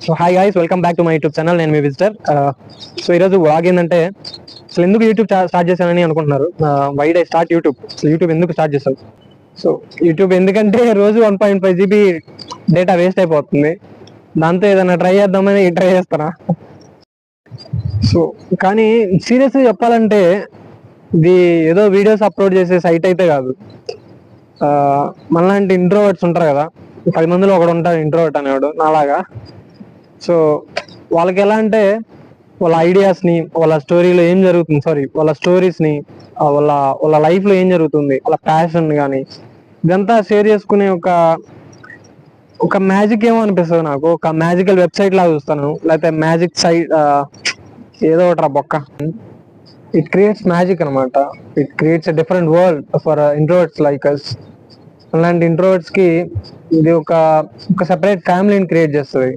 So hi guys, welcome back to my YouTube channel. నేను మీ visitor. So ఈరోజు vlog ఏంటంటే, అసలు ఎందుకు యూట్యూబ్ స్టార్ట్ చేశానని అనుకుంటున్నారు. Why did I start YouTube? అసలు యూట్యూబ్ ఎందుకు స్టార్ట్ చేశావు? సో యూట్యూబ్ ఎందుకంటే రోజు 1.5 GB డేటా వేస్ట్ అయిపోతుంది. దాంతో ఏదైనా ట్రై చేద్దామని ట్రై చేస్తానా. సో కానీ సీరియస్గా చెప్పాలంటే ఇది ఏదో వీడియోస్ అప్లోడ్ చేసే సైట్ అయితే కాదు. మనలాంటి ఇంట్రోవర్ట్స్ ఉంటారు కదా, 10 మందిలో ఒకడు ఉంటాడు ఇంట్రోవర్ట్ అనేవాడు నాలాగా. సో వాళ్ళకి ఎలా అంటే వాళ్ళ ఐడియాస్ని, వాళ్ళ స్టోరీలో ఏం జరుగుతుంది, వాళ్ళ స్టోరీస్ని, వాళ్ళ వాళ్ళ లైఫ్లో ఏం జరుగుతుంది, వాళ్ళ ప్యాషన్ కానీ ఇదంతా షేర్ చేసుకునే ఒక మ్యాజిక్ ఏమో అనిపిస్తుంది నాకు. ఒక మ్యాజికల్ వెబ్సైట్ లాగా చూస్తాను, లేకపోతే మ్యాజిక్ సైట్ ఏదో ఒకటి బొక్క. ఇట్ క్రియేట్స్ మ్యాజిక్ అనమాట. It creates a different world for introverts like us. అలాంటి ఇంట్రోవర్ట్స్ కి ఇది ఒక సెపరేట్ ఫ్యామిలీని క్రియేట్ చేస్తుంది.